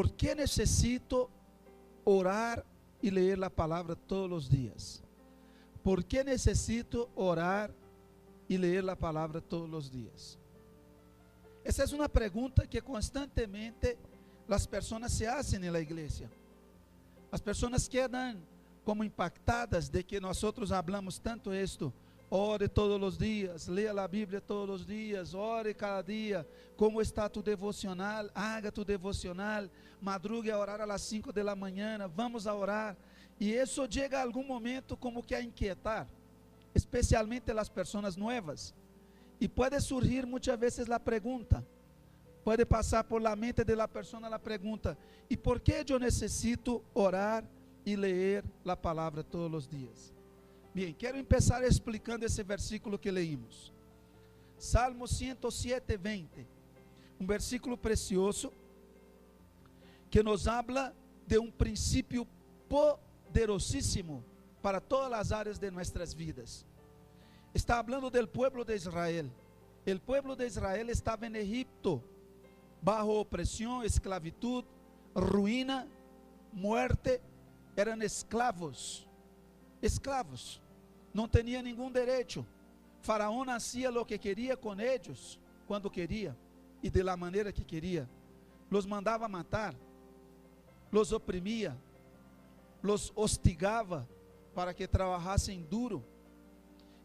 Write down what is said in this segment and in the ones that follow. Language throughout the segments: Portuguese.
¿por qué necesito orar y leer la palabra todos los días? ¿Por qué necesito orar y leer la palabra todos los días? Esa es una pregunta que constantemente las personas se hacen en la iglesia. Las personas quedan como impactadas de que nosotros hablamos tanto esto. Ore todos los días, lea la Biblia todos los días, ore cada día. ¿Cómo está tu devocional? Haga tu devocional, madrugue a orar a las 5 de la mañana, vamos a orar. Y eso llega a algún momento como que a inquietar, especialmente las personas nuevas. Y puede surgir muchas veces la pregunta, puede pasar por la mente de la persona la pregunta: ¿y por qué yo necesito orar y leer la palabra todos los días? Bien, quero empezar explicando esse versículo que leímos. Salmo 107, 20. Um versículo precioso que nos habla de um princípio poderosíssimo para todas as áreas de nossas vidas. Está hablando del pueblo de Israel. El pueblo de Israel estava en Egipto, bajo opresión, esclavitud, ruína, muerte. Eran esclavos. Esclavos. Não tinha nenhum direito. Faraó hacía lo que queria com eles, quando queria e de la maneira que queria. Los mandava matar, los oprimia, los hostigava para que trabalhassem duro.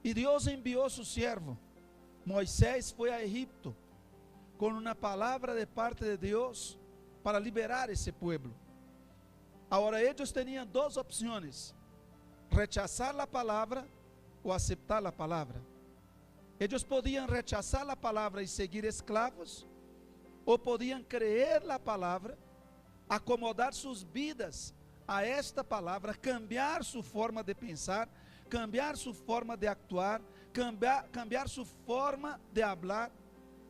E Deus enviou seu servo Moisés, foi a Egipto com uma palavra de parte de Deus para liberar esse povo. Agora eles tinham duas opções: rechazar a palavra ou aceitar a palavra. Eles podiam rechazar a palavra e seguir escravos, ou podiam crer na palavra, acomodar suas vidas a esta palavra, cambiar sua forma de pensar, cambiar sua forma de actuar, cambiar sua forma de hablar,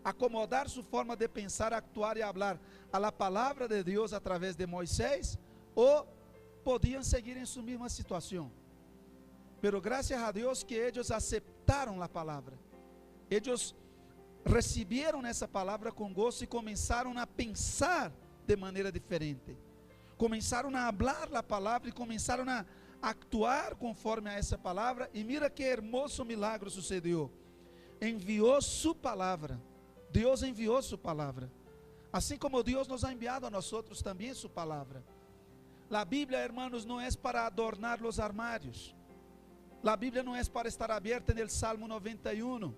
acomodar sua forma de pensar, actuar e hablar a la palavra de Deus através de Moisés, ou podiam seguir em sua mesma situação. Pero graças a Deus que eles aceptaram a palavra. Eles receberam essa palavra com gosto e começaram a pensar de maneira diferente. Começaram a falar a palavra e começaram a actuar conforme a essa palavra. E mira que hermoso milagre sucedeu. Enviou sua palavra. Deus enviou sua palavra. Assim como Deus nos ha enviado a nós outros também sua palavra. A Bíblia, hermanos, não é para adornar os armários. A Bíblia não é para estar aberta no Salmo 91.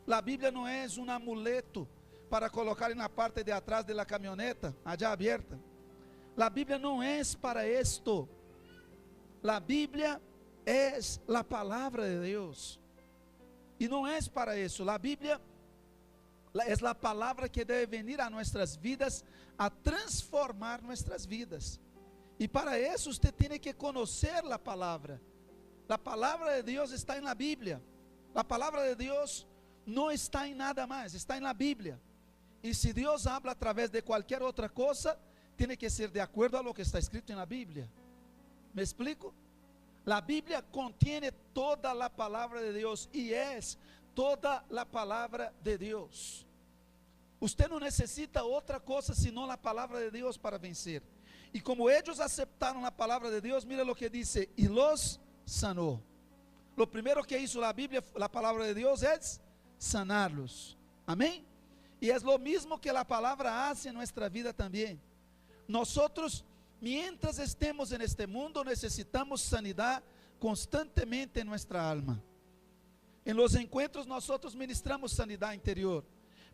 A Bíblia não é um amuleto para colocar na parte de atrás da caminhoneta, allá aberta. A Bíblia não é para esto. A Bíblia é a palavra de Deus. E não é para isso. A Bíblia é a palavra que deve vir a nossas vidas, a transformar nossas vidas. E para isso você tem que conhecer a palavra. A palavra de Deus está na Bíblia. A palavra de Deus não está em nada mais, está na Bíblia. E se Deus habla através de qualquer outra coisa, tem que ser de acordo a lo que está escrito na Bíblia. ¿Me explico? A Bíblia contém toda a palavra de Deus e é toda a palavra de Deus. Você não necessita outra coisa senão a palavra de Deus para vencer. E como eles aceptaram a palavra de Deus, mira o que diz: e los sanou. Lo primeiro que hizo a Bíblia, a palavra de Deus, é sanarlos. Amém? E é lo mismo que a palavra hace em nossa vida também. Nosotros, mientras estemos en este mundo, necesitamos sanidad constantemente en nuestra alma. En los encuentros nosotros ministramos sanidad interior,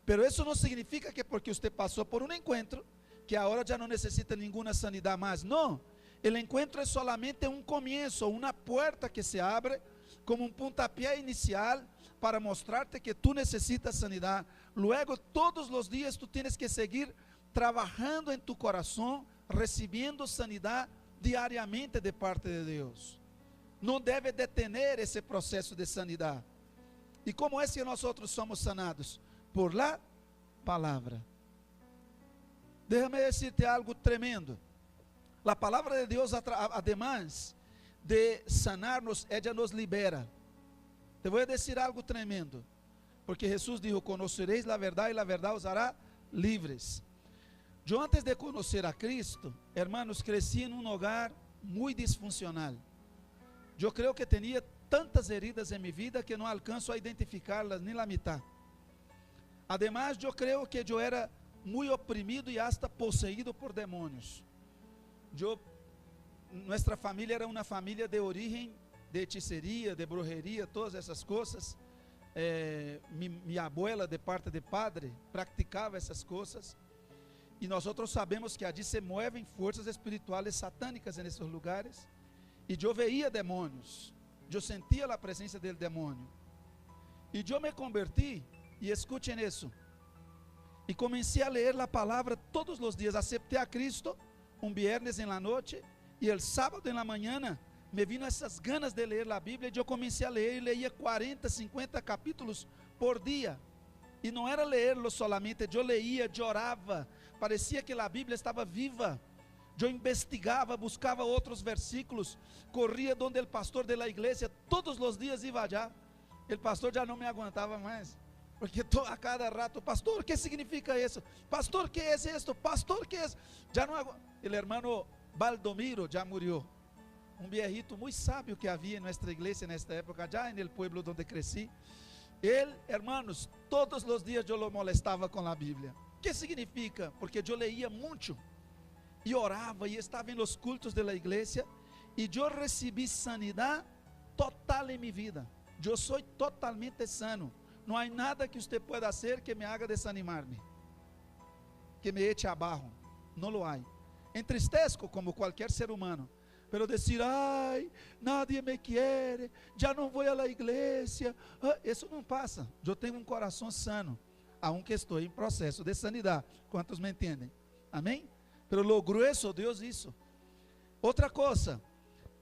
pero eso no significa que porque usted pasó por un encuentro, que ahora ya no necesita ninguna sanidad más. No, el encuentro es solamente un comienzo, una puerta que se abre como un puntapié inicial para mostrarte que tú necesitas sanidad. Luego, todos los días tú tienes que seguir trabajando en tu corazón, recibiendo sanidad diariamente de parte de Deus. Não deve detener esse processo de sanidade. E como é que nós somos sanados? Por la palavra. Déjame decirte algo tremendo. A palavra de Deus, además de sanar-nos, ela nos libera. Te vou dizer algo tremendo, porque Jesus dijo: conoceréis a verdade e a verdade os hará livres. Eu antes de conhecer a Cristo, hermanos, cresci em um hogar muito disfuncional. Eu creio que tinha tantas heridas em minha vida que não alcanço a identificá-las nem a mitad. Además, eu creio que eu era muito oprimido e hasta possuído por demônios. Nossa família era uma família de origem de hechiceria, de brujeria, todas essas coisas. Minha abuela, de parte de padre, praticava essas coisas. E nós sabemos que allí se mueven forças espirituais satânicas nesses lugares. E eu veia demônios, eu sentia a presença do demônio. E eu me converti, e escutem isso, e comecei a ler a palavra todos os dias. Aceptei a Cristo viernes en la noche, e el sábado en la mañana me vino essas ganas de ler a Bíblia, e eu comecei a ler, e leía 40, 50 capítulos por dia. E não era lerlo solamente, eu leía, eu orava, parecia que a Bíblia estava viva. Eu investigava, buscava outros versículos, corria donde o pastor de la igreja, todos os dias ia allá. O pastor já não me aguentava mais, porque a cada rato, pastor, o que significa isso? Pastor, o que é isso? Pastor, o que é isso? Já não aguentava. O hermano Baldomiro já morreu, um viejito muito sábio que havia em nossa igreja nesta época, já no pueblo onde cresci. Ele, hermanos, todos os dias eu lo molestava com a Bíblia. O que significa? Porque eu leía muito, e orava, e estava em los cultos da igreja, e eu recebi sanidade total em minha vida. Eu sou totalmente sano. Não há nada que você pueda fazer que me haga desanimar-me, que me eche abaixo. Não lo há. Entristezco como qualquer ser humano, pero dizer, ai, nadie me quer, já não vou à igreja, isso não passa. Eu tenho um coração sano, aunque estou em processo de sanidade. Quantos me entendem? Amém? Pero lo grueso Deus isso. Outra coisa,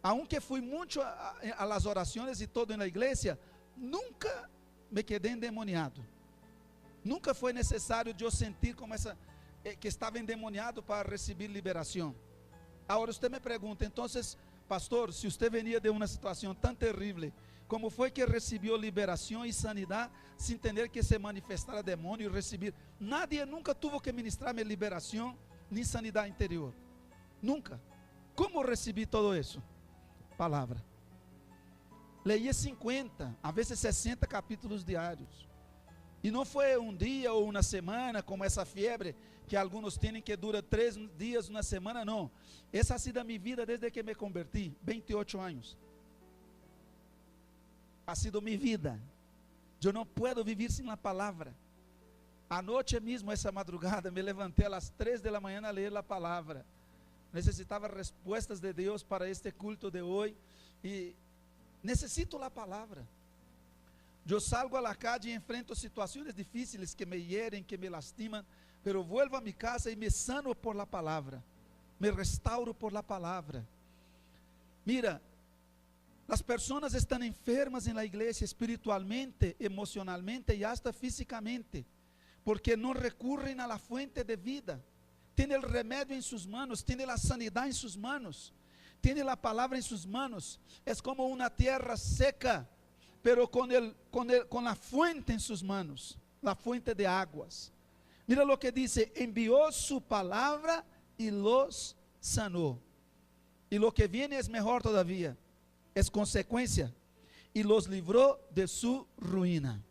aunque fui muito a las orações e todo na igreja, nunca me quedei endemoniado. Nunca foi necessário eu sentir como essa que estava endemoniado para receber liberação. Agora você me pergunta, então, pastor, se você venia de uma situação tão terrível, como foi que recebeu liberação e sanidade sem ter que se manifestar demônio e receber? Nadie nunca tuvo que ministrar-me liberação nem sanidade interior. Nunca. Como recebi todo isso? Palavra. Leia 50, às vezes 60 capítulos diários. E não foi um dia ou uma semana, como essa febre que alguns têm que dura 3 dias, uma semana, não. Essa ha sido a minha vida desde que me converti, 28 anos. Ha sido minha vida. Eu não posso viver sem a palavra. Anoche mesmo, essa madrugada, me levantei às 3 da manhã a ler a palavra. Necessitava respostas de Deus para este culto de hoje. E necessito a palavra. Eu salgo a la calle e enfrento situações difíceis que me hieren, que me lastimam, pero vuelvo a mi casa e me sano por la palavra, me restauro por la palavra. Mira, as pessoas estão enfermas na igreja espiritualmente, emocionalmente e hasta físicamente, porque não recorrem a la fuente de vida. Tem o remédio em suas manos, tem a sanidade em suas manos, tem a palavra em suas manos. É como uma terra seca, pero con la fuente en sus manos, la fuente de aguas. Mira lo que dice, envió su palabra y los sanó. Y lo que viene es mejor todavía, es consecuencia, y los libró de su ruina.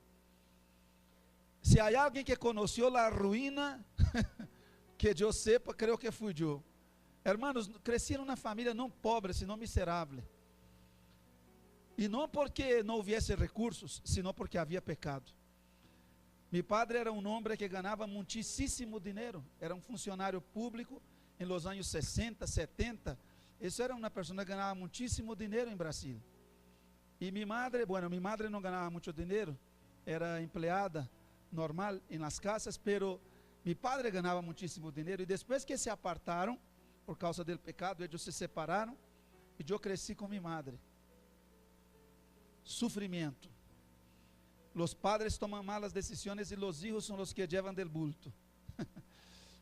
Si hay alguien que conoció la ruina, que yo sepa, creo que fui yo. Hermanos, crecí en una familia no pobre, sino miserable. E não porque não houvesse recursos, sino porque havia pecado. Meu padre era um homem que ganhava muitíssimo dinheiro, era um funcionário público em los anos 60, 70. Isso era uma pessoa que ganhava muitíssimo dinheiro em Brasil. E minha madre não ganhava muito dinheiro, era empleada normal em las casas, pero meu padre ganhava muitíssimo dinheiro. E depois que se apartaram, por causa do pecado, eles se separaram, e eu cresci com minha madre. Sufrimiento. Los padres toman malas decisiones y los hijos son los que llevan del bulto.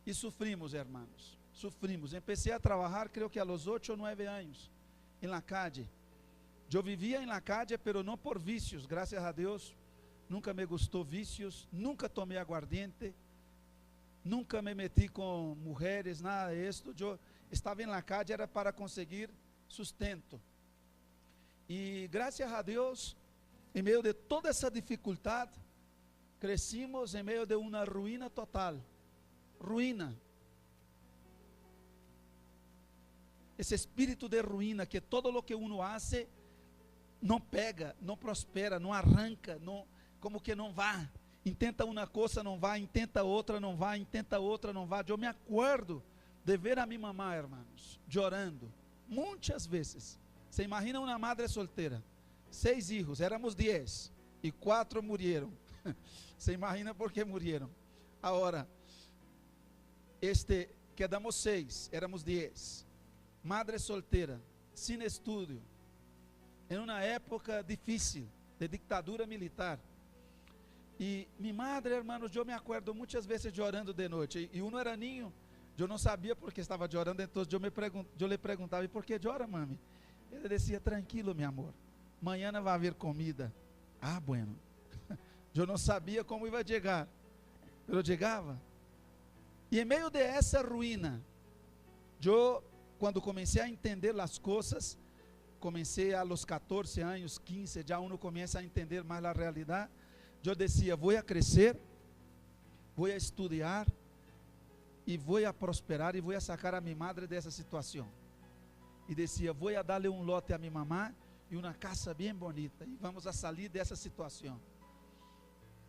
Y sufrimos, hermanos, sufrimos. Empecé a trabajar creo que a los 8 o 9 años en la calle. Yo vivía en la calle, pero no por vicios, gracias a Dios. Nunca me gustó vicios, nunca tomé aguardiente, nunca me metí com mulheres, nada disso. Eu estava na calle, era para conseguir sustento. E graças a Deus, em meio de toda essa dificuldade, crescimos em meio de uma ruína total. Ruína. Esse espírito de ruína, que todo lo que uno hace não pega, não prospera, não arranca, não, como que não vai. Intenta uma coisa, não vai, intenta outra, não vai, intenta outra, não vai. Eu me acordo de ver a minha mamã, irmãos, chorando, muitas vezes. Você imagina uma madre solteira, 6 filhos, éramos 10, e 4 morreram. Você imagina por que morreram? Agora, quedamos 6, éramos 10. Madre solteira, sem estudo, em uma época difícil, de ditadura militar. E minha madre, hermanos, eu me acordo muitas vezes chorando de noite. E um era ninho, eu não sabia por que estava chorando, então eu lhe perguntava: e por que chora, mami? Ele dizia: tranquilo, meu amor, amanhã vai haver comida. Ah, bueno. Eu não sabia como ia chegar, eu chegava. E em meio de essa ruína, eu, quando comecei a entender as coisas, comecei a los 14 anos, 15, já uno começa a entender mais a realidade. Eu dizia: vou a crescer, vou a estudar, e vou a prosperar, e vou a sacar a minha madre dessa situação. E dizia: vou a dar-lhe um lote a minha mamá, e uma casa bem bonita, e vamos a sair dessa situação.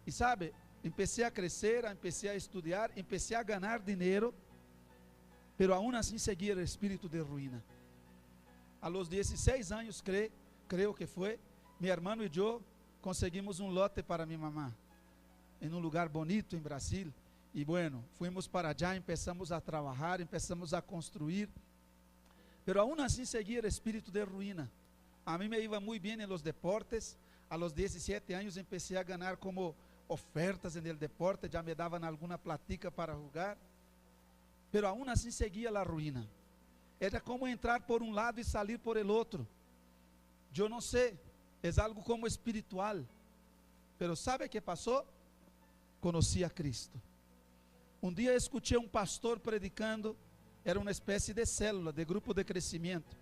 E sabe, empecé a crescer, empecé a estudar, empecé a ganhar dinheiro, pero aún assim seguia o espírito de ruína. A los 16 anos, creio que foi, meu irmão e eu conseguimos um lote para minha mamá, em um lugar bonito em Brasil. E bueno, fuimos para allá, empezamos a trabalhar, empezamos a construir, pero aún assim seguia o espírito de ruína. A mim me iba muito bem em los deportes. A los 17 anos empecé a ganhar como ofertas en el deporte, já me davam alguma platica para jogar, pero aún assim seguia a ruína. Era como entrar por um lado e sair por el outro. Eu não sei, é algo como espiritual. Pero sabe o que passou? Conheci a Cristo. Um dia escutei um pastor predicando, era uma espécie de célula, de grupo de crescimento.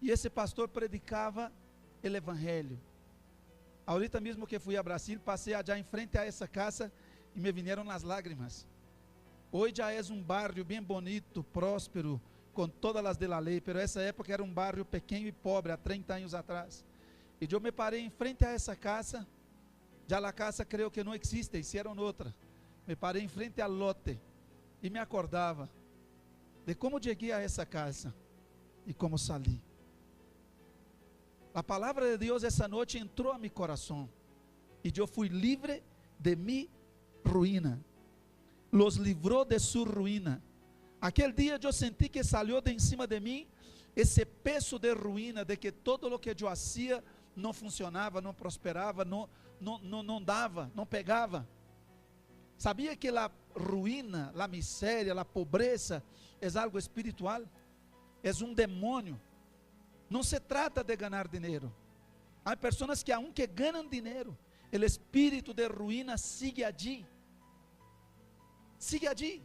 E esse pastor predicava o evangelho. Ahorita mesmo que fui a Brasil, passei allá em frente a essa casa e me vieram as lágrimas. Hoje já é um barrio bem bonito, próspero, com todas as de la lei, pero essa época era um barrio pequeno e pobre, há 30 anos atrás. E eu me parei em frente a essa casa, já a casa creio que não existe, hicieron outra. Me parei em frente ao lote e me acordava de como cheguei a essa casa e como saí. A palavra de Deus essa noite entrou a meu coração e eu fui livre de mi ruína. Los livrou de sua ruína. Aquele dia eu senti que saiu de cima de mim esse peso de ruína, de que todo o que eu fazia não funcionava, não prosperava, não dava, não pegava. Sabia que a ruína, a miséria, a pobreza é algo espiritual? É um demônio. Não se trata de ganhar dinheiro. Há pessoas que aunque ganham dinheiro, o espírito de ruína sigue allí. Sigue allí.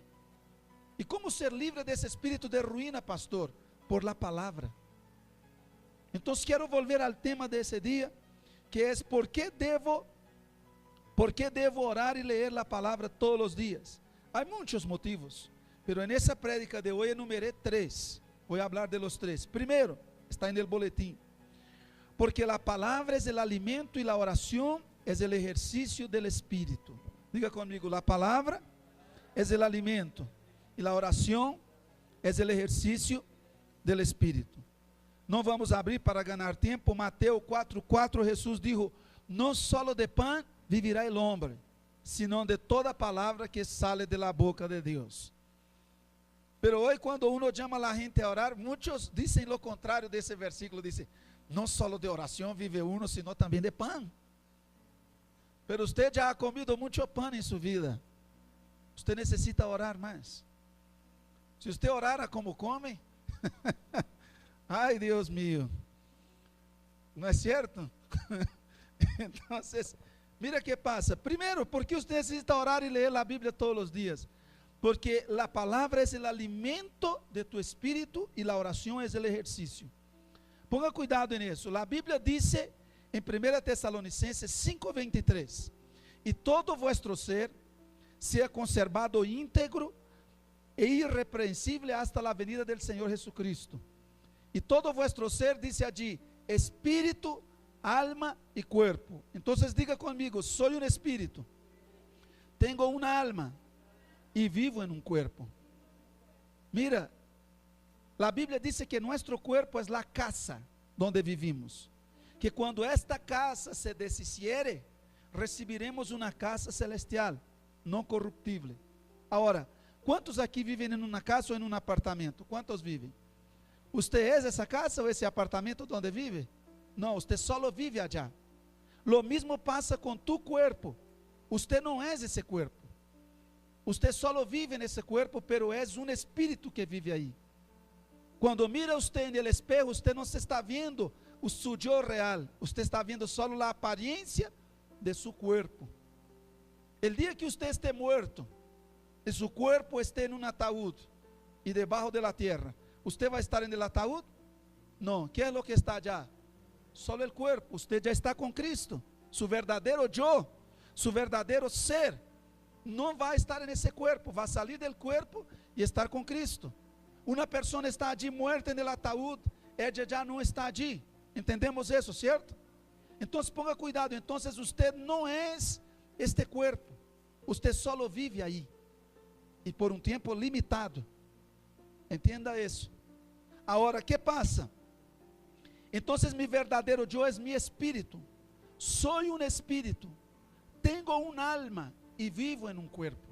E como ser livre desse espírito de ruína, pastor? Por la palavra. Então quero volver ao tema desse dia, que é por que devo orar e ler a palavra todos os dias. Há muitos motivos, mas nessa prédica de hoje enumerei 3. Vou falar de los 3. Primeiro, está en el boletín, porque la palabra es el alimento y la oración es el ejercicio del Espíritu. Diga conmigo: la palabra es el alimento y la oración es el ejercicio del Espíritu. Não vamos abrir para ganhar tempo. Mateus 4:4, Jesus dijo: não solo de pan vivirá el hombre, sino de toda palavra que sale de la boca de Deus. Pero hoje, quando uno chama a gente a orar, muitos dizem lo contrário desse versículo. Dizem: não solo de oração vive uno, sino também de pan. Pero usted já ha comido muito pan em sua vida. Usted necessita orar mais. Se usted orara como come, ai Deus mío, não é certo? Então, mira que passa. Primeiro, porque você necessita orar e ler a Bíblia todos os dias. Porque la palabra es el alimento de tu espíritu y la oración es el ejercicio. Ponga cuidado en eso. La Biblia dice en 1 Tesalonicenses 5:23, y todo vuestro ser sea conservado íntegro e irrepreensível hasta la venida del Señor Jesucristo. Y todo vuestro ser, dice allí, espíritu, alma y cuerpo. Entonces diga conmigo, soy un espíritu, tengo una alma y vivo en un cuerpo. Mira, la Biblia dice que nuestro cuerpo es la casa donde vivimos, que cuando esta casa se deshiciere, recibiremos una casa celestial, no corruptible. Ahora, ¿cuántos aquí viven en una casa o en un apartamento? ¿Cuántos viven? ¿Usted es esa casa o ese apartamento donde vive? No, usted solo vive allá. Lo mismo pasa con tu cuerpo. Usted no es ese cuerpo. Usted solo vive en ese cuerpo, pero es un espíritu que vive ahí. Cuando mira usted en el espejo, usted no se está viendo su yo real. Usted está viendo solo la apariencia de su cuerpo. El día que usted esté muerto y su cuerpo esté en un ataúd y debajo de la tierra, ¿usted va a estar en el ataúd? No. ¿Qué es lo que está allá? Solo el cuerpo. Usted ya está con Cristo. Su verdadero yo, su verdadero ser, no va a estar en ese cuerpo, va a salir del cuerpo y estar con Cristo. Una persona está allí muerta en el ataúd, ella ya no está allí. ¿Entendemos eso, cierto? Entonces ponga cuidado, entonces usted no es este cuerpo, usted solo vive ahí y por un tiempo limitado. Entienda eso. Ahora, ¿qué pasa? Entonces mi verdadero yo es mi espíritu. Soy un espíritu, tengo un alma y vivo en un cuerpo.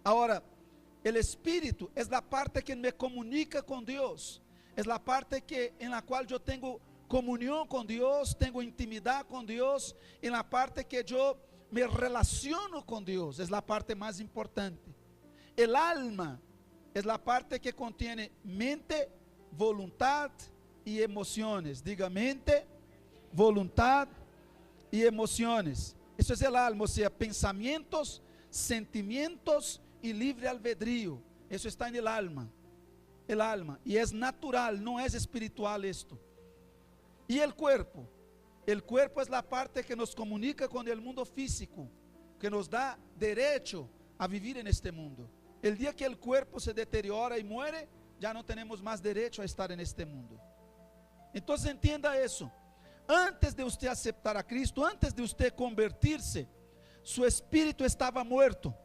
Ahora, el espíritu es la parte que me comunica con Dios, es la parte en la cual yo tengo comunión con Dios, tengo intimidad con Dios, en la parte que yo me relaciono con Dios, es la parte más importante. El alma es la parte que contiene mente, voluntad y emociones. Diga mente, voluntad y emociones. Eso es el alma, o sea, pensamientos, sentimientos y libre albedrío. Eso está en el alma. El alma, y es natural, no es espiritual esto. Y el cuerpo es la parte que nos comunica con el mundo físico, que nos da derecho a vivir en este mundo. El día que el cuerpo se deteriora y muere, ya no tenemos más derecho a estar en este mundo. Entonces entienda eso. Antes de usted aceptar a Cristo, antes de usted convertirse, su espíritu estaba muerto.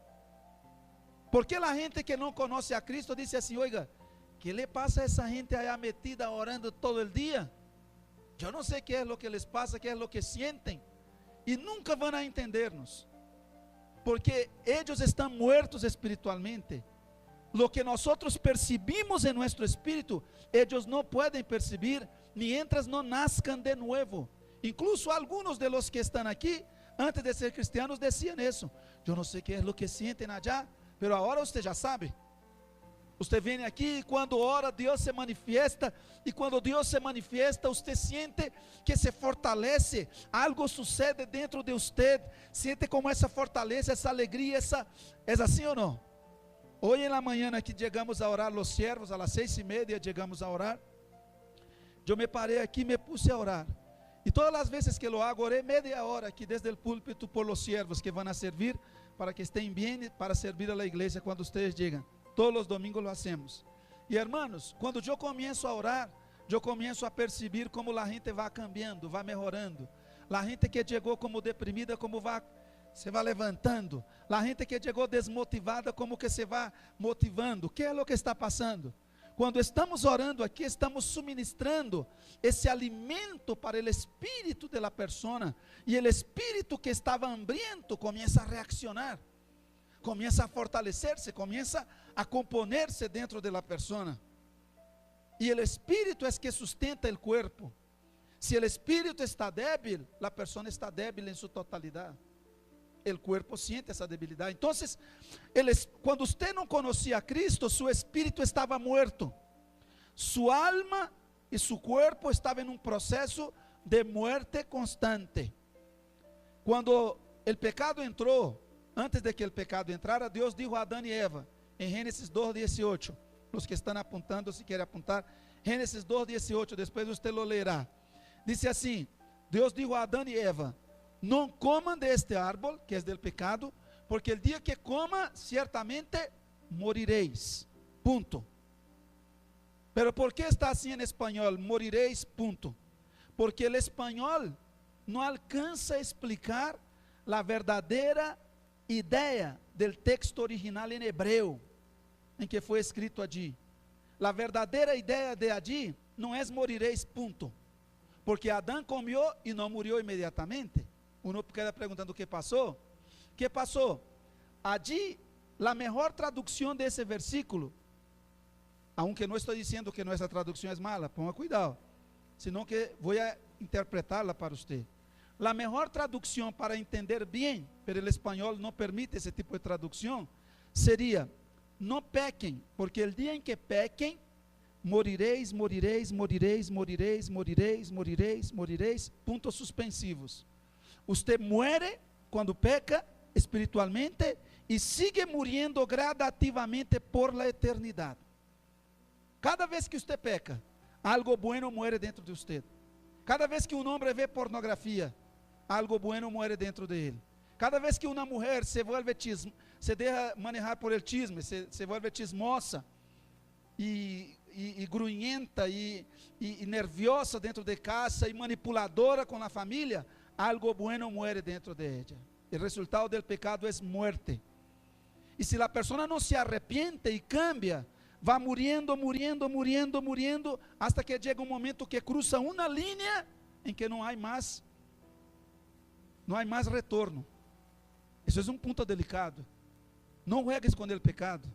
¿Por qué la gente que no conoce a Cristo dice así, oiga, ¿qué le pasa a esa gente allá metida orando todo el día? Yo no sé qué es lo que les pasa, qué es lo que sienten, y nunca van a entendernos, porque ellos están muertos espiritualmente. Lo que nosotros percibimos en nuestro espíritu, ellos no pueden percibir mientras no nazcan de nuevo. Incluso algunos de los que están aquí, antes de ser cristianos, decían eso. Yo no sé qué es lo que sienten allá, pero ahora usted ya sabe. Usted viene aquí y cuando ora Dios se manifiesta, y cuando Dios se manifiesta usted siente que se fortalece, algo sucede dentro de usted, siente como esa fortaleza, esa alegría, ¿es así o no? Hoy en la mañana que llegamos a orar los siervos, a las 6:30 llegamos a orar, yo me paré aquí, me puse a orar, y todas las veces que lo hago, oré media hora aquí desde el púlpito por los siervos que van a servir, para que estén bien, para servir a la iglesia cuando ustedes llegan. Todos los domingos lo hacemos. Y hermanos, cuando yo comienzo a orar, yo comienzo a percibir como la gente va cambiando, va mejorando. La gente que llegó como deprimida, como se va levantando. La gente que llegó desmotivada, como que se va motivando. ¿Qué es lo que está pasando? Cuando estamos orando aqui, estamos suministrando esse alimento para o espírito da persona, e o espírito que estava hambriento começa a reaccionar, começa a fortalecer-se, começa a componer-se dentro da persona. E o espírito é que sustenta o corpo. Se o espírito está débil, a persona está débil em sua totalidade. O corpo siente essa debilidade. Então, quando você não conhecia a Cristo, seu espírito estava muerto, sua alma e seu corpo estavam em um processo de muerte constante. Quando o pecado entrou, antes de que o pecado entrara, Deus dijo a Adão e Eva, em Gênesis 2:18, os que estão apontando, se querem apontar, Gênesis 2:18, depois você lo lerá. Diz assim, Deus dijo a Adão e Eva, não comam deste árbol, que é del pecado, porque el dia que coma, certamente morireis, ponto. Pero por que está assim em espanhol, morireis, ponto? Porque o espanhol não alcança a explicar a verdadeira ideia del texto original em hebreu, em que foi escrito allí. A verdadeira ideia de allí não é morireis, ponto. Porque Adão comeu e não morreu imediatamente. Uno queda perguntando o que passou. ¿Qué pasó? Allí, la mejor traducción de ese versículo, aunque no estoy diciendo que nuestra traducción es mala, ponga cuidado, sino que voy a interpretarla para usted. La mejor traducción para entender bien, pero el español no permite ese tipo de traducción, sería, no pequen, porque el día en que pequen, morireis, morireis, morireis, morireis, morireis, morireis, morireis, puntos suspensivos. Usted muere quando peca espiritualmente e sigue muriendo gradativamente por la eternidade. Cada vez que usted peca, algo bueno muere dentro de usted. Cada vez que um homem vê pornografia, algo bueno muere dentro de ele. Cada vez que uma mulher se deja manejar por el chisme, se vuelve chismosa e grunhenta e nerviosa dentro de casa e manipuladora com a família, algo bueno muere dentro de ella. El resultado del pecado es muerte. Y si la persona no se arrepiente y cambia, va muriendo, muriendo, muriendo, muriendo, hasta que llega un momento que cruza una línea en que no hay más retorno. Eso es un punto delicado. No juegues con el pecado.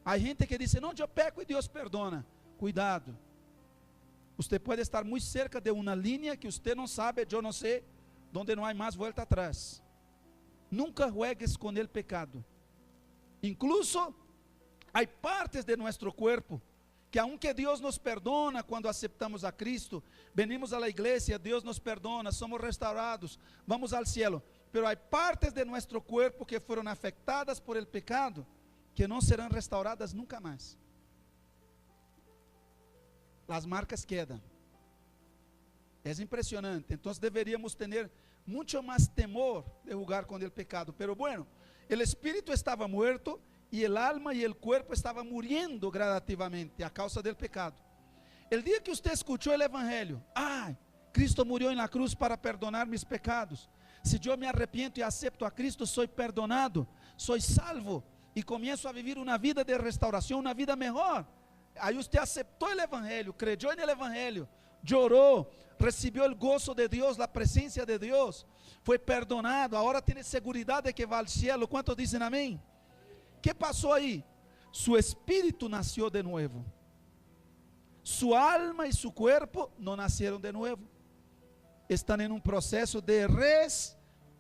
Hay gente que dice, no, yo peco y Dios perdona. Cuidado. Usted puede estar muy cerca de una línea que usted no sabe, yo no sé, donde no hay más vuelta atrás. Nunca juegues con el pecado. Incluso hay partes de nuestro cuerpo que aunque Dios nos perdona cuando aceptamos a Cristo, venimos a la iglesia, Dios nos perdona, somos restaurados, vamos al cielo, pero hay partes de nuestro cuerpo que fueron afectadas por el pecado, que no serán restauradas nunca más. Las marcas quedan. Es impresionante. Entonces deberíamos tener mucho más temor de jugar con el pecado. Pero bueno, el espíritu estaba muerto y el alma y el cuerpo estaban muriendo gradativamente a causa del pecado. El día que usted escuchó el evangelio, Cristo murió en la cruz para perdonar mis pecados. Si yo me arrepiento y acepto a Cristo, soy perdonado, soy salvo y comienzo a vivir una vida de restauración, una vida mejor. Aí você aceitou o evangelho, creyó no evangelho, llorou, recebeu o gozo de Deus, a presença de Deus, foi perdonado, agora tem segurança de que vai ao cielo. ¿Cuántos dizem amém? ¿Qué passou aí? Su espírito nasceu de novo, su alma e su cuerpo não nasceram de novo, estão em um processo de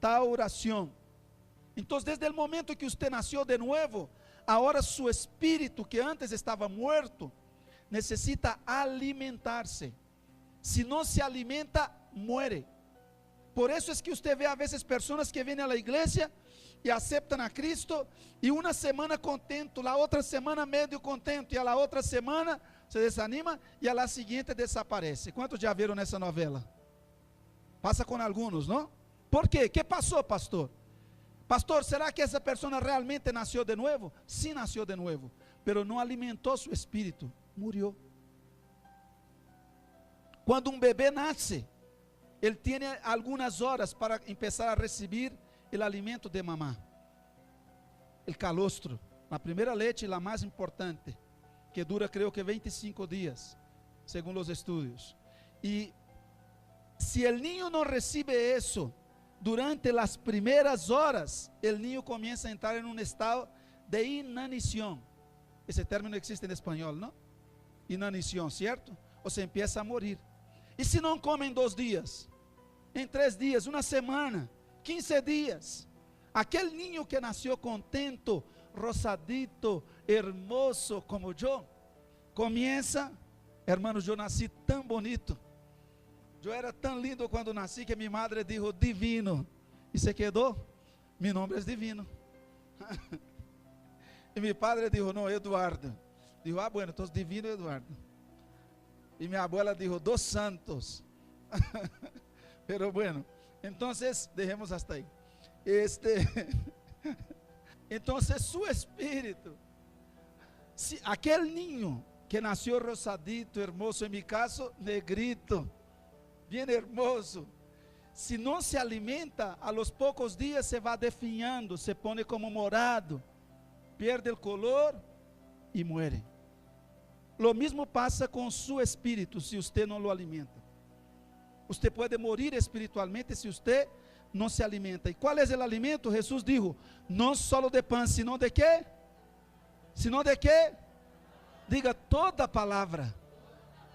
restauração. Então, desde o momento que você nasceu de novo, agora su espírito que antes estava muerto, necessita alimentar-se. Se não se alimenta, muere. Por isso é que você vê a vezes pessoas que vêm à igreja e aceitam a Cristo, e uma semana contento, a outra semana meio contento, e a outra semana se desanima, e a la seguinte desaparece. Quantos já viram nessa novela? Passa com alguns, não? Por quê? Que passou, pastor? Pastor, será que essa pessoa realmente nasceu de novo? Sim, nasceu de novo, pero não alimentou seu espírito, murió. Quando um bebê nasce, ele tem algumas horas para começar a receber o alimento de mamá, o calostro, a primeira leite e a mais importante, que dura, creio que 25 dias, segundo os estudos. E se o niño não recebe isso durante as primeiras horas, o niño começa a entrar em um estado de inanição. Esse término existe em espanhol, não? Inanição, certo? Ou se empieza a morir. E se não come em 2 dias, em 3 dias, uma semana, 15 dias, aquele niño que nasceu contento, rosadito, hermoso como eu, começa, hermanos, eu nasci tão bonito, eu era tão lindo quando nasci que minha madre dijo divino, e se quedou, Mi nombre es divino. Y mi padre dijo, no, Eduardo. Dijo, ah, bueno, entonces divino Eduardo. Y mi abuela dijo, dos santos. Pero bueno, entonces dejemos hasta ahí. Entonces su espíritu, si aquel niño que nació rosadito, hermoso, en mi caso, negrito, bien hermoso, si no se alimenta, a los pocos días se va definhando, se pone como morado, pierde el color y muere. Lo mismo pasa con su espíritu si usted no lo alimenta. Usted puede morir espiritualmente si usted no se alimenta. ¿Y cuál es el alimento? Jesús dijo, no solo de pan, sino de qué? ¿Sino de qué? Diga toda palabra.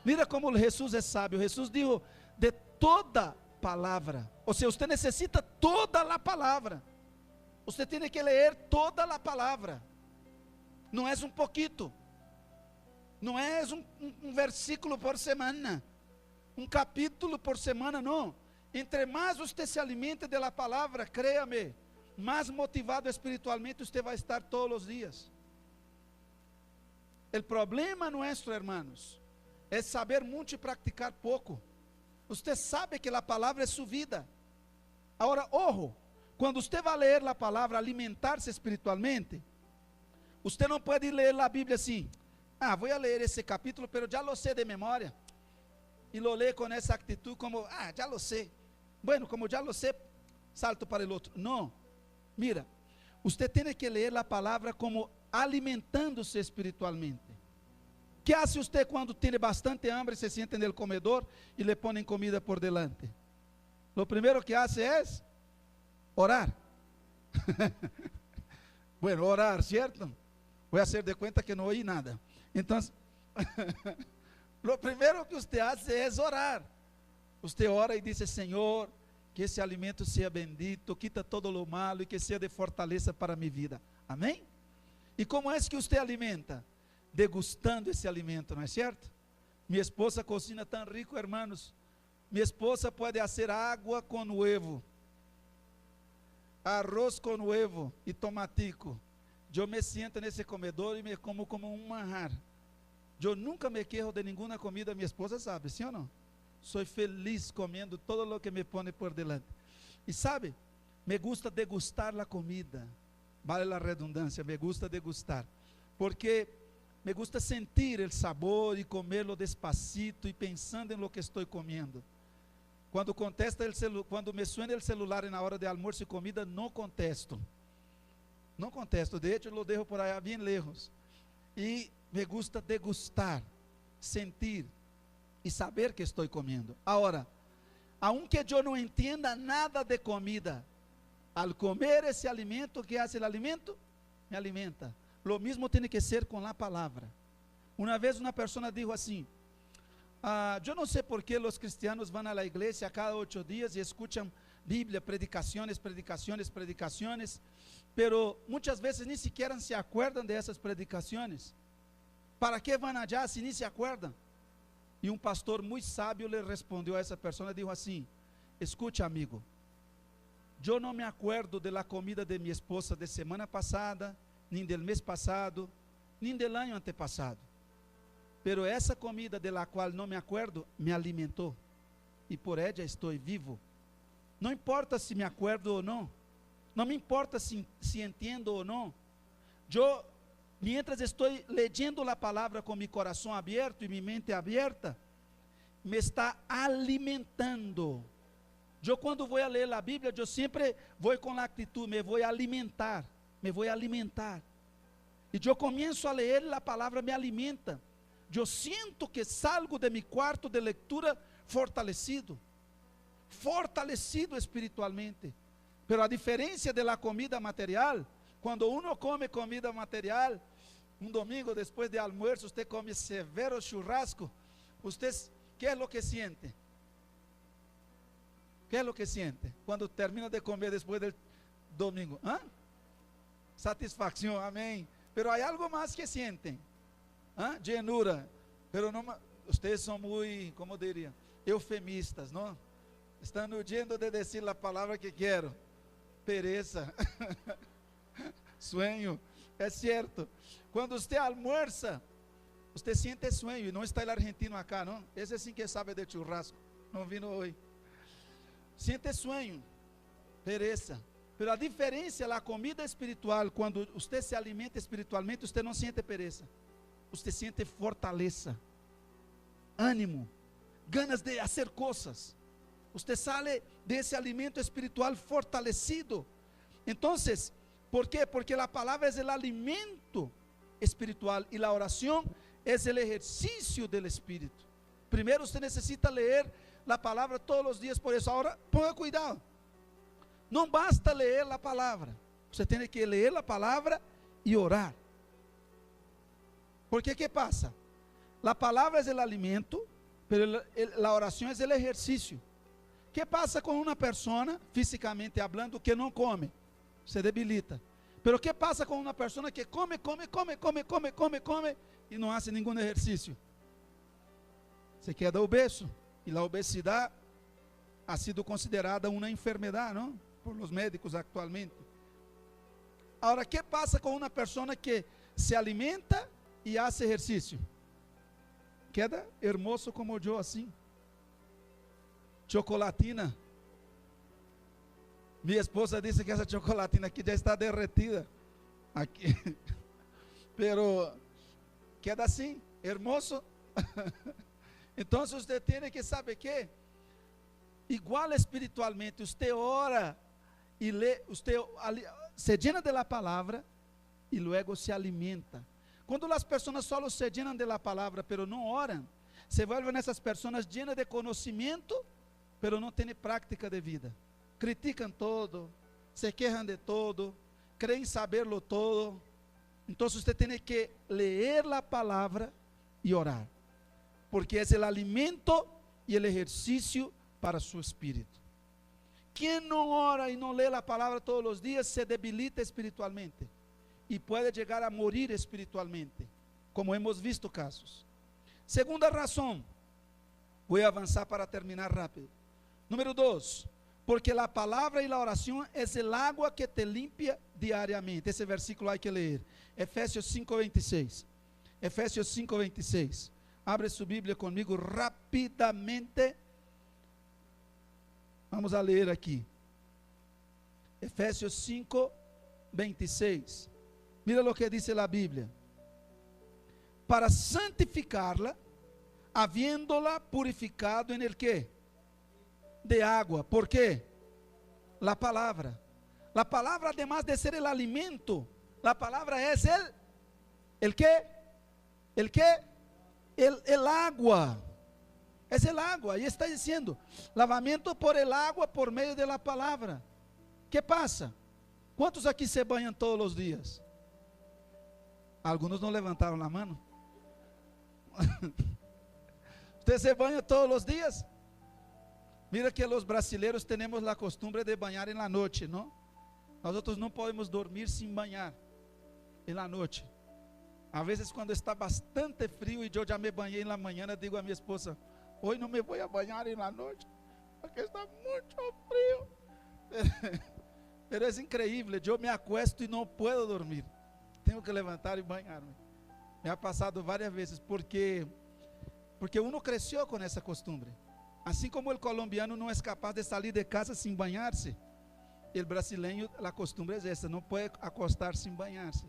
Mira como Jesús es sabio. Jesús dijo, de toda palabra. O sea, usted necesita toda la palabra. Usted tiene que leer toda la palabra. No es un poquito. No es un versículo por semana, un capítulo por semana, no. Entre más usted se alimente de la palabra, créame, más motivado espiritualmente usted va a estar todos los días. El problema nuestro, hermanos, es saber mucho y practicar poco. Usted sabe que la palabra es su vida. Ahora, ojo, cuando usted va a leer la palabra, alimentarse espiritualmente, usted no puede leer la Biblia así. Ah, voy a leer ese capítulo, pero ya lo sé de memoria. Y lo lee con esa actitud como, ah, ya lo sé. Bueno, como ya lo sé, salto para el otro. No, mira, usted tiene que leer la palabra como alimentándose espiritualmente. ¿Qué hace usted cuando tiene bastante hambre, se sienta en el comedor y le ponen comida por delante? Lo primero que hace es orar. Bueno, orar, ¿cierto? Voy a hacer de cuenta que no oí nada. Entonces, lo primero que usted hace es orar. Usted ora y dice, Señor, que esse alimento sea bendito, quita todo lo malo y que sea de fortaleza para mi vida. Amém? E como é que usted alimenta? Degustando esse alimento, não é certo? Minha esposa cocina tão rico, hermanos. Minha esposa pode fazer água com huevo, arroz com huevo e tomatico. Eu me siento nesse comedor e me como um manjar. Eu nunca me quejo de nenhuma comida, minha esposa sabe, sim ou não? Sou feliz comendo todo o que me põe por delante. E sabe, me gusta degustar a comida, vale a redundância, me gusta degustar, porque me gusta sentir o sabor e comerlo despacito e pensando em lo que estou comendo. Quando me suena o celular na hora de almoço e comida, não contesto. Não contesto, de hecho lo dejo por allá bien lejos. E me gusta degustar, sentir e saber que estou comendo. Agora, aunque eu não entenda nada de comida, al comer esse alimento, que hace o alimento? Me alimenta. Lo mismo tem que ser com a palavra. Uma vez uma pessoa disse assim, eu não sei por que os cristianos vão à igreja a cada 8 dias e escutam Bíblia, predicações, pero muitas vezes nem sequer se acuerdan de essas predicações. ¿Para que vão allá se nem se acuerdan? E um pastor muito sábio lhe respondeu a essa pessoa e disse assim, escute amigo, eu não me acuerdo de la comida de minha esposa de semana passada, nem del mês passado, nem del ano antepassado, pero essa comida de la qual não me acuerdo, me alimentou, e por ella estou vivo. Não importa se me acuerdo ou não, não me importa se entendo ou não, eu, mientras estou leyendo a palavra com meu coração aberto e minha mente aberta, me está alimentando. Eu quando vou a ler a Bíblia, eu sempre vou com a atitude, me vou alimentar, e eu começo a ler, a palavra me alimenta, eu sinto que salgo de meu quarto de leitura fortalecido espiritualmente. Pero a diferença de la comida material, quando uno come comida material, um domingo depois de almuerzo, usted come severo churrasco, usted, ¿qué es lo que siente? ¿Qué es lo que siente? Quando termina de comer depois del domingo, ¿ah? Satisfacción, amém. Pero hay algo más que sienten, ¿ah? Llenura, pero no, ustedes son muy, como diría, eufemistas, ¿no? Están huyendo de decir la palabra que quiero. Pereza. Sueño, é certo. Quando você almuerza, você sente sueño, e não está o argentino acá, não? Esse sim que sabe de churrasco, não vino hoje. Siente sueño, pereza. Pero a diferença, a comida espiritual, quando você se alimenta espiritualmente, você não sente pereza. Você sente fortaleza, ânimo, ganas de fazer coisas. Você sale desse alimento espiritual fortalecido. Então, ¿por quê? Porque a palavra é o alimento espiritual e a oração é o exercício do Espírito. Primeiro você necessita ler a palavra todos os dias, por isso, agora, ponga cuidado. Não basta ler a palavra, você tem que ler a palavra e orar. Porque que passa? A palavra é o alimento, mas a oração é o exercício. Que passa com uma pessoa, fisicamente falando, que não come? Se debilita. Pero que passa com uma pessoa que come e não faz nenhum exercício? Se queda obeso. E a obesidade ha sido considerada uma enfermidade, não? Por os médicos atualmente. Agora, que passa com uma pessoa que se alimenta e faz exercício? Queda hermoso como eu, assim. Chocolatina. Minha esposa disse que essa chocolatina aqui já está derretida. Aqui. Pero queda assim, hermoso. Então você tem que saber que, igual espiritualmente, você ora e lê, você se llena de la palavra e luego se alimenta. Quando as pessoas só se llenan de la palavra, pero não oram, se vuelven essas pessoas llenas de conhecimento, pero não têm prática de vida. Criticam todo, se queixam de todo, creem saberlo todo. Então você tem que ler a palavra e orar, porque é o alimento e o exercício para seu espírito. Quem não ora e não lê a palavra todos os dias se debilita espiritualmente e pode chegar a morir espiritualmente, como hemos visto casos. Segunda razão, vou avançar para terminar rápido. Número 2, porque a palavra e a oração é o água que te limpia diariamente. Esse versículo há que ler. Efésios 5:26. Efésios 5:26. Abre sua Bíblia comigo rapidamente. Vamos a ler aqui. Efésios 5:26. Mira o que diz a Bíblia. Para santificarla, habiéndola purificado en el quê? De água. ¿Por quê? La palavra. La palavra, además de ser el alimento, la palavra es el quê? El quê? El agua. Es el agua. E está dizendo, lavamento por el agua por meio de la palavra. ¿Qué pasa? Quantos aqui se banham todos os dias? Alguns não levantaram a mão. Você se banha todos os dias? Mira que os brasileiros temos a costumbre de banhar em la noite, não? Nós outros não podemos dormir sem banhar em la noite. A vezes quando está bastante frio e eu já me banhei em la manhã, eu digo a minha esposa, hoje não me vou a banhar em la noite, porque está muito frio. Mas é incrível, eu me acuesto e não posso dormir. Tenho que levantar e banhar-me. Me ha passado várias vezes, porque uno cresceu com essa costumbre. Assim como o colombiano não é capaz de sair de casa sem banhar-se, o brasileiro, a costumbre é essa, não pode acostar sem banhar-se.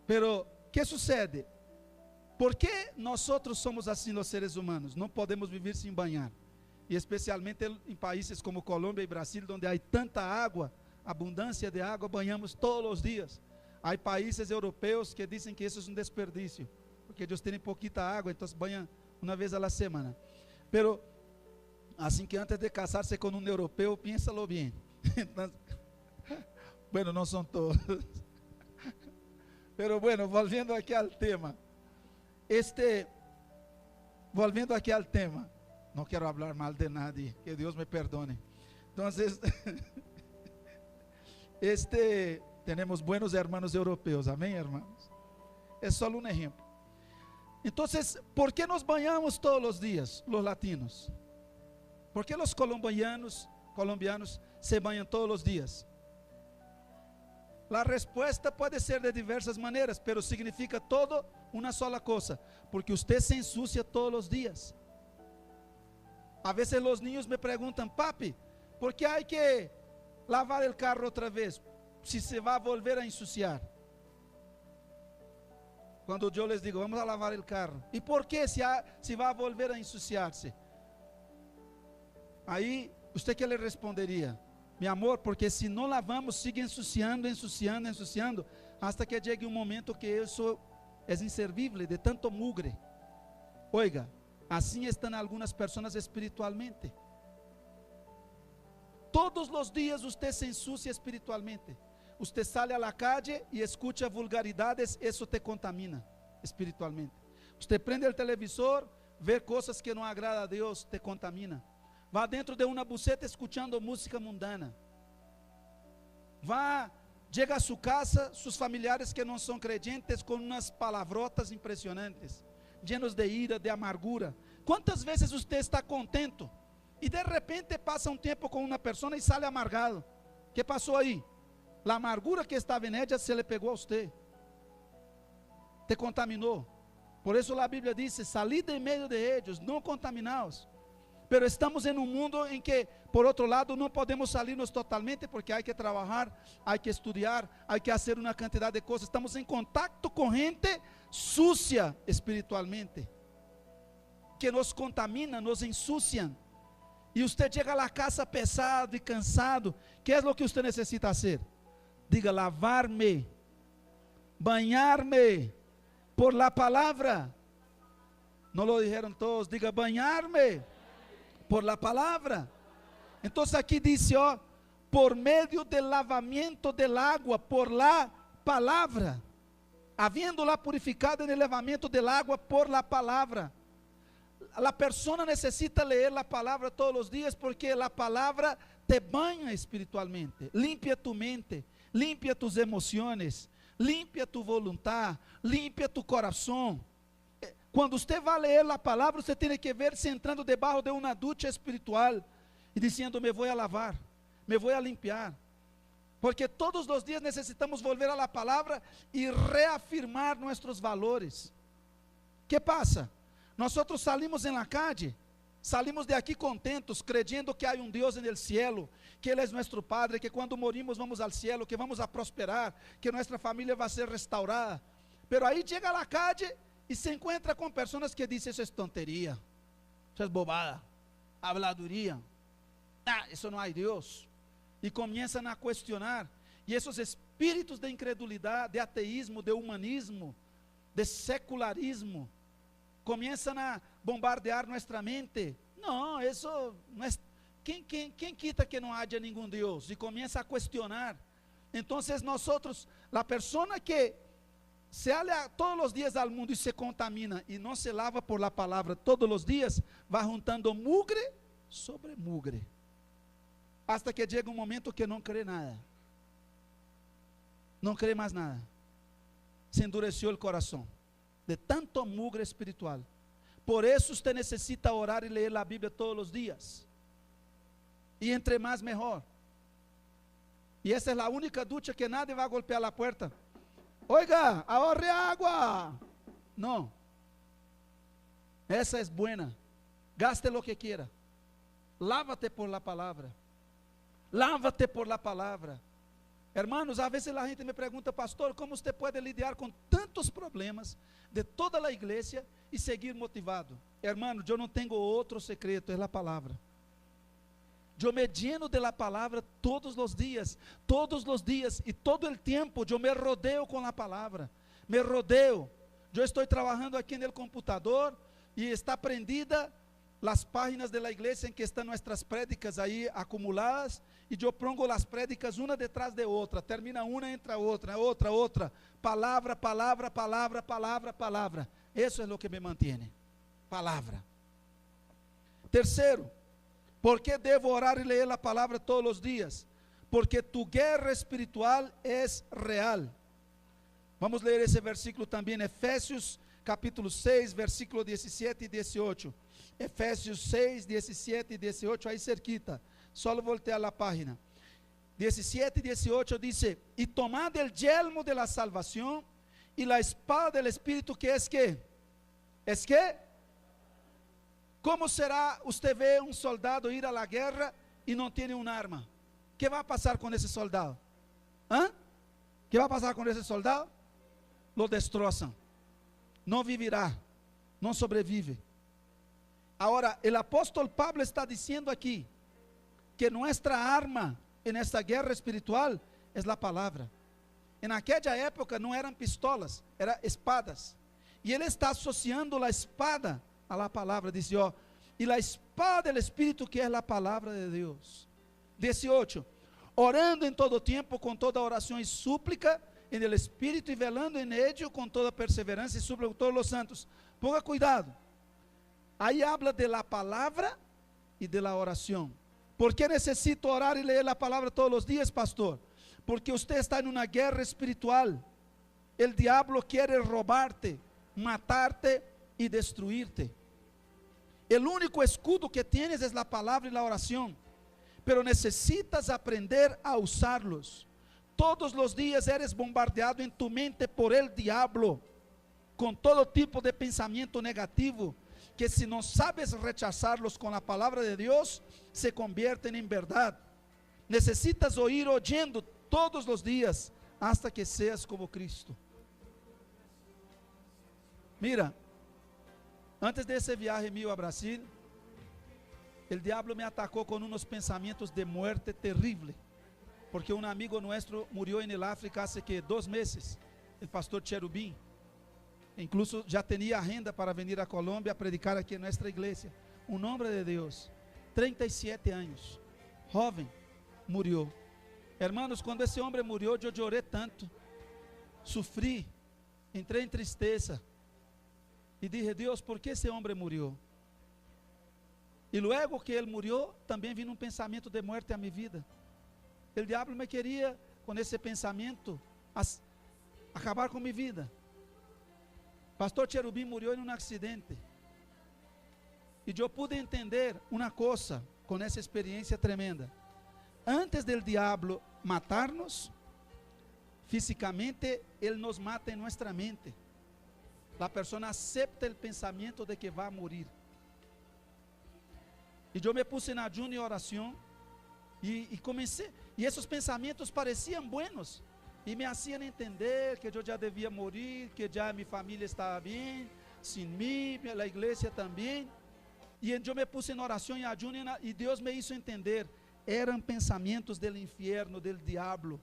Pero, que sucede? ¿Por que nós somos assim os seres humanos? Não podemos viver sem banhar. E especialmente em países como Colômbia e Brasil, onde há tanta água, abundância de água, banhamos todos os dias. Há países europeus que dizem que isso é um desperdício, porque eles têm pouquita água, então banham uma vez a semana. Pero, assim que antes de casar-se com um europeu, piénsalo bem. Então, bueno, não são todos. Pero bueno, volviendo aqui ao tema. Volviendo aqui ao tema. Não quero falar mal de nadie, que Deus me perdone. Então, temos buenos hermanos europeus, amém, hermanos? É só um exemplo. Então, ¿por que nos banhamos todos os dias, os latinos? ¿Por que os colombianos se banham todos os dias? A resposta pode ser de diversas maneiras, mas significa todo uma sola coisa, porque você se ensucia todos os dias. A vezes os niños me perguntam: papi, ¿por que há que lavar o carro outra vez? Se se vai volver a ensuciar. Quando eu les digo: vamos a lavar o carro. ¿E por que se vai volver a ensuciar-se? Aí, você que lhe responderia: mi amor, porque se não lavamos, sigue ensuciando, ensuciando, ensuciando, hasta que chegue um momento que isso é inservível de tanto mugre. Oiga, assim estão algumas pessoas espiritualmente. Todos os dias você se ensucia espiritualmente. Você sai a la calle e escuta vulgaridades, isso te contamina espiritualmente. Você prende o televisor, vê coisas que não agradam a Deus, te contamina. Vá dentro de uma buceta escutando música mundana. Vá, chega a sua casa, seus familiares que não são crentes, com umas palavrotas impressionantes, llenos de ira, de amargura. Quantas vezes você está contento e de repente passa um tempo com uma pessoa e sai amargado? O que passou aí? A amargura que estava em ela se lhe pegou a você, te contaminou. Por isso a Bíblia diz: salid de meio de eles, não contaminaos. Pero estamos em um mundo em que, por outro lado, não podemos salirnos totalmente, porque há que trabalhar, há que estudar, há que fazer uma quantidade de coisas. Estamos em contato com gente sucia espiritualmente, que nos contamina, nos ensuciam. E você chega à casa pesado e cansado. Que é o que você necessita fazer? Diga: lavar-me, banhar-me por la palavra. Não lo dijeron todos. Diga: banhar-me por la palavra. Então aqui diz, ó, por meio del lavamento del agua, por la palavra, haviendo-la purificado en el lavamento del agua por la palavra. A pessoa necessita ler a palavra todos os dias, porque a palavra te banha espiritualmente, limpia tu mente, limpia tus emoções, limpia tu voluntad, limpia tu coração. Quando você vai ler a palavra, você tem que ver se entrando debaixo de uma ducha espiritual e dizendo: me vou a lavar, me vou a limpiar. Porque todos os dias necessitamos volver à palavra e reafirmar nossos valores. Que passa? Nós salimos em la calle, salimos de aqui contentos, creyendo que há um Deus no cielo, que Ele é nosso Padre, que quando morimos vamos ao cielo, que vamos a prosperar, que nossa família vai ser restaurada. Pero aí chega a la calle e se encontra com pessoas que dizem: isso é tonteria, isso é bobada, habladuria, isso não há Deus. E começam a questionar, e esses espíritos de incredulidade, de ateísmo, de humanismo, de secularismo, começam a bombardear nossa mente. Não, isso não é. Quem quita que não haja nenhum Deus? E começa a questionar. Então, nós, a pessoa que se olha todos os dias ao mundo e se contamina e não se lava por la palavra todos os dias, vai juntando mugre sobre mugre, hasta que chega um momento que não crê nada, não crê mais nada, se endureceu o coração de tanto mugre espiritual. Por isso você necessita orar e ler a Bíblia todos os dias, e entre mais melhor. E essa é a única ducha que nadie vai golpear a porta. Oiga, ahorre água. Não. Essa é buena. Gaste lo que quiera. Lávate por la palavra. Lávate por la palavra. Hermanos, a vezes a gente me pergunta: pastor, como você pode lidar com tantos problemas de toda a igreja e seguir motivado? Hermano, eu não tenho outro secreto, é a palavra. Eu me lleno de la palavra todos os dias, e todo o tempo eu me rodeo com a palavra, me rodeo. Eu estou trabalhando aqui no computador e está prendida as páginas da igreja em que estão nossas prédicas aí acumuladas, e eu pongo as prédicas uma detrás de outra, termina uma, entra outra, outra, palavra, palavra, palavra, palavra, palavra. Isso é o que me mantém, palavra. Terceiro, ¿por que devo orar e ler a palavra todos os dias? Porque tu guerra espiritual é real. Vamos ler esse versículo também, Efésios capítulo 6, versículo 17 e 18. Efésios 6, 17 e 18, aí cerquita. Só voltear a página. 17 y 18 dice: y tomad el yelmo de la salvación y la espada del Espíritu, que es que, es que, ¿cómo será usted ve un soldado ir a la guerra y no tiene un arma? ¿Qué va a pasar con ese soldado? ¿Ah? ¿Qué va a pasar con ese soldado? Lo destrozan, no vivirá, no sobrevive. Ahora, el apóstol Pablo está diciendo aquí que nuestra arma en esta guerra espiritual es la palabra. En aquella época no eran pistolas, eran espadas. Y él está asociando la espada a la palabra. Dice: oh, y la espada del Espíritu, que es la palabra de Dios. 18, orando en todo tiempo con toda oración y súplica en el Espíritu, y velando en ello con toda perseverancia y súplica por todos los santos. Ponga cuidado, ahí habla de la palabra y de la oración. ¿Por qué necesito orar y leer la palabra todos los días, pastor? Porque usted está en una guerra espiritual. El diablo quiere robarte, matarte y destruirte. El único escudo que tienes es la palabra y la oración, pero necesitas aprender a usarlos. Todos los días eres bombardeado en tu mente por el diablo, con todo tipo de pensamiento negativo, que si no sabes rechazarlos con la palabra de Dios, se convierten en verdad. Necesitas oír oyendo todos los días, hasta que seas como Cristo. Mira, antes de ese viaje mío a Brasil, el diablo me atacó con unos pensamientos de muerte terrible, porque un amigo nuestro murió en el África hace que 2 meses, el pastor Cherubim. Incluso ya tenía agenda para venir a Colombia a predicar aquí en nuestra iglesia. Un hombre de Dios, 37 años, joven, murió. Hermanos, cuando ese hombre murió, yo lloré tanto, sufrí, entré en tristeza y dije: Dios, ¿por qué ese hombre murió? Y luego que él murió, también vino un pensamiento de muerte a mi vida. El diablo me quería con ese pensamiento acabar con mi vida. Pastor Cherubim murió en un accidente. Y yo pude entender una cosa con esa experiencia tremenda. Antes del diablo matarnos físicamente, él nos mata en nuestra mente. La persona acepta el pensamiento de que va a morir. Y yo me puse en ayuno y oración y comencé, y esos pensamientos parecían buenos y me hacían entender que yo ya debía morir, que ya mi familia estaba bien, sin mí, la iglesia también. Y yo me puse en oración y ayuno y Dios me hizo entender, eran pensamientos del infierno, del diablo.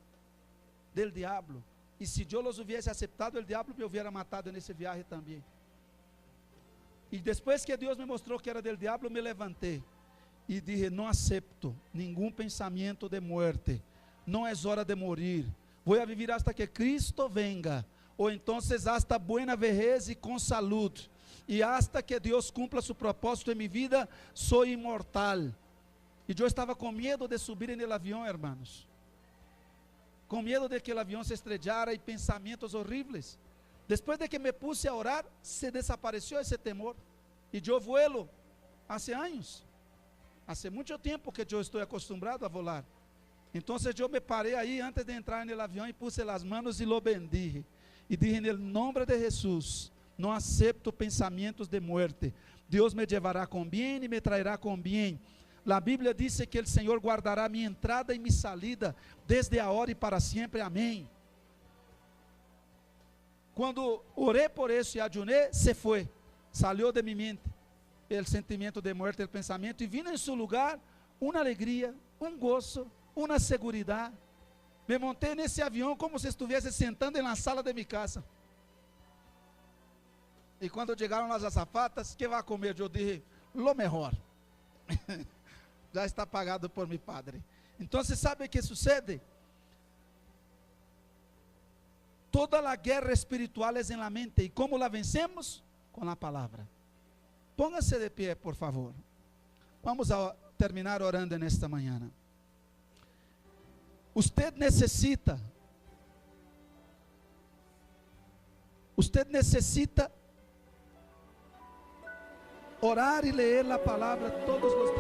Y si yo los hubiese aceptado, el diablo me hubiera matado en ese viaje también. Y después que Dios me mostró que era del diablo, me levanté y dije: no acepto ningún pensamiento de muerte, no es hora de morir, voy a vivir hasta que Cristo venga, o entonces hasta buena vejez y con salud, y hasta que Dios cumpla su propósito en mi vida, soy inmortal. Y yo estaba con miedo de subir en el avión, hermanos, con miedo de que el avión se estrellara y pensamientos horribles. Después de que me puse a orar, se desapareció ese temor, y yo vuelo hace años, hace mucho tiempo que yo estoy acostumbrado a volar. Entonces yo me paré ahí antes de entrar en el avión y puse las manos y lo bendije. Y dije: en el nombre de Jesús, no acepto pensamientos de muerte. Dios me llevará con bien y me traerá con bien. La Biblia dice que el Señor guardará mi entrada y mi salida desde ahora y para siempre. Amén. Cuando oré por eso y ayuné, se fue, salió de mi mente el sentimiento de muerte, el pensamiento, y vino en su lugar una alegría, un gozo, una seguridad. Me monté en ese avión como si estuviese sentando en la sala de mi casa. Y cuando llegaron las azafatas: ¿qué va a comer? Yo dije: lo mejor. Ya está pagado por mi Padre. Entonces, ¿sabe qué sucede? Toda la guerra espiritual es en la mente. ¿Y cómo la vencemos? Con la palabra. Póngase de pie, por favor. Vamos a terminar orando en esta mañana. Usted necesita orar y leer la palabra todos los días.